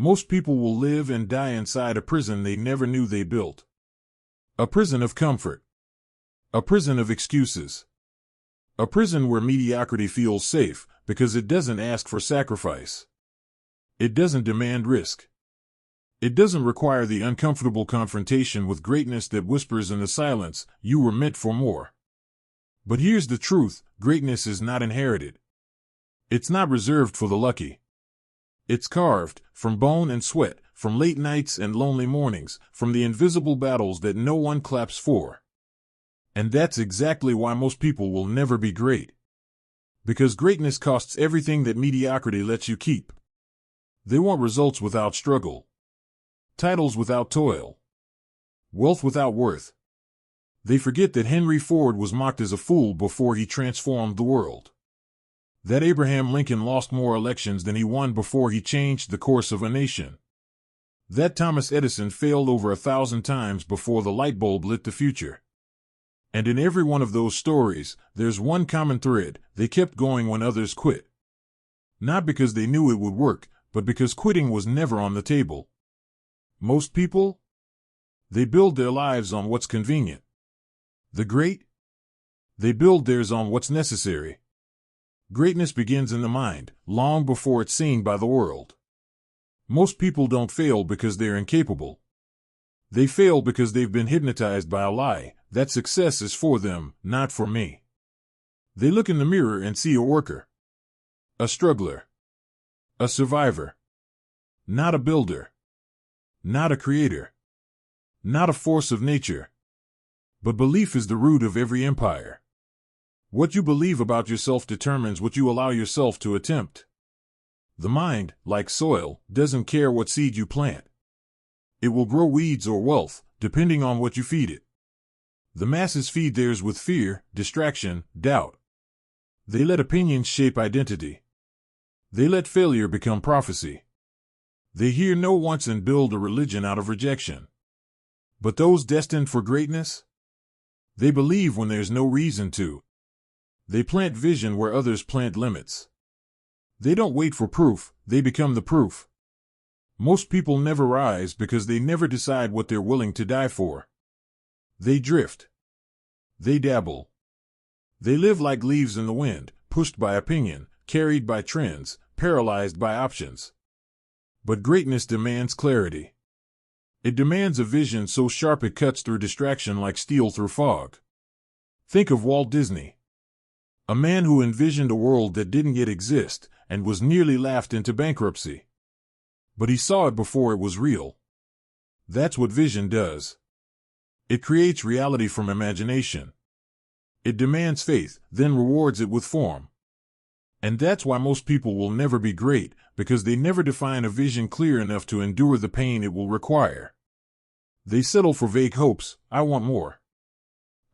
Most people will live and die inside a prison they never knew they built. A prison of comfort. A prison of excuses. A prison where mediocrity feels safe because it doesn't ask for sacrifice. It doesn't demand risk. It doesn't require the uncomfortable confrontation with greatness that whispers in the silence, "You were meant for more." But here's the truth: greatness is not inherited. It's not reserved for the lucky. It's carved from bone and sweat, from late nights and lonely mornings, from the invisible battles that no one claps for. And that's exactly why most people will never be great. Because greatness costs everything that mediocrity lets you keep. They want results without struggle. Titles without toil. Wealth without worth. They forget that Henry Ford was mocked as a fool before he transformed the world. That Abraham Lincoln lost more elections than he won before he changed the course of a nation. That Thomas Edison failed over 1,000 times before the light bulb lit the future. And in every one of those stories, there's one common thread: they kept going when others quit. Not because they knew it would work, but because quitting was never on the table. Most people? They build their lives on what's convenient. The great? They build theirs on what's necessary. Greatness begins in the mind, long before it's seen by the world. Most people don't fail because they're incapable. They fail because they've been hypnotized by a lie that success is for them, not for me. They look in the mirror and see a worker, a struggler, a survivor, not a builder, not a creator, not a force of nature. But belief is the root of every empire. What you believe about yourself determines what you allow yourself to attempt. The mind, like soil, doesn't care what seed you plant. It will grow weeds or wealth, depending on what you feed it. The masses feed theirs with fear, distraction, doubt. They let opinions shape identity. They let failure become prophecy. They hear no once and build a religion out of rejection. But those destined for greatness? They believe when there's no reason to. They plant vision where others plant limits. They don't wait for proof, they become the proof. Most people never rise because they never decide what they're willing to die for. They drift. They dabble. They live like leaves in the wind, pushed by opinion, carried by trends, paralyzed by options. But greatness demands clarity. It demands a vision so sharp it cuts through distraction like steel through fog. Think of Walt Disney. A man who envisioned a world that didn't yet exist and was nearly laughed into bankruptcy. But he saw it before it was real. That's what vision does. It creates reality from imagination. It demands faith, then rewards it with form. And that's why most people will never be great, because they never define a vision clear enough to endure the pain it will require. They settle for vague hopes. I want more.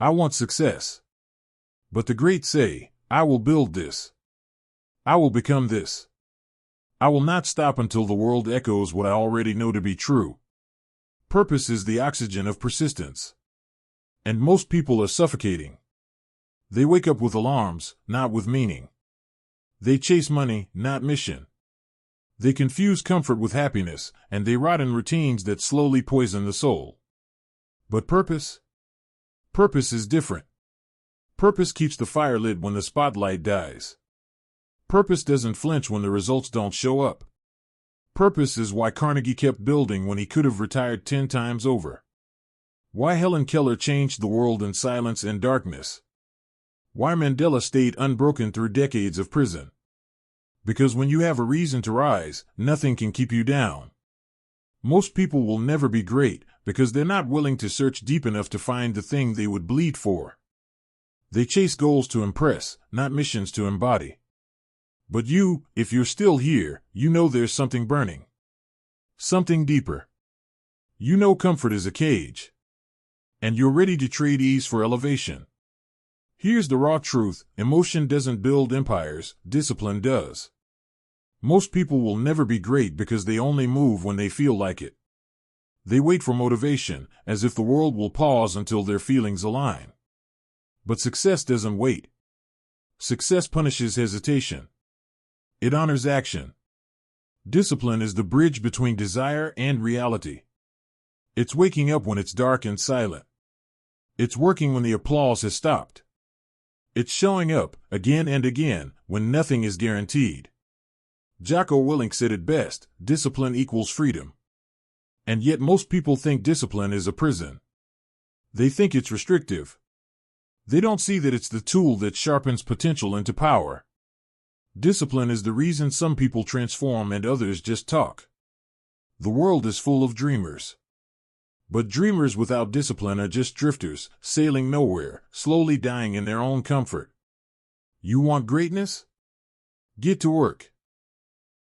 I want success. But the great say, I will build this. I will become this. I will not stop until the world echoes what I already know to be true. Purpose is the oxygen of persistence. And most people are suffocating. They wake up with alarms, not with meaning. They chase money, not mission. They confuse comfort with happiness, and they rot in routines that slowly poison the soul. But purpose? Purpose is different. Purpose keeps the fire lit when the spotlight dies. Purpose doesn't flinch when the results don't show up. Purpose is why Carnegie kept building when he could have retired 10 times over. Why Helen Keller changed the world in silence and darkness. Why Mandela stayed unbroken through decades of prison. Because when you have a reason to rise, nothing can keep you down. Most people will never be great because they're not willing to search deep enough to find the thing they would bleed for. They chase goals to impress, not missions to embody. But you, if you're still here, you know there's something burning. Something deeper. You know comfort is a cage. And you're ready to trade ease for elevation. Here's the raw truth: emotion doesn't build empires, discipline does. Most people will never be great because they only move when they feel like it. They wait for motivation, as if the world will pause until their feelings align. But success doesn't wait. Success punishes hesitation. It honors action. Discipline is the bridge between desire and reality. It's waking up when it's dark and silent. It's working when the applause has stopped. It's showing up, again and again, when nothing is guaranteed. Jocko Willink said it best, discipline equals freedom. And yet most people think discipline is a prison. They think it's restrictive. They don't see that it's the tool that sharpens potential into power. Discipline is the reason some people transform and others just talk. The world is full of dreamers. But dreamers without discipline are just drifters, sailing nowhere, slowly dying in their own comfort. You want greatness? Get to work.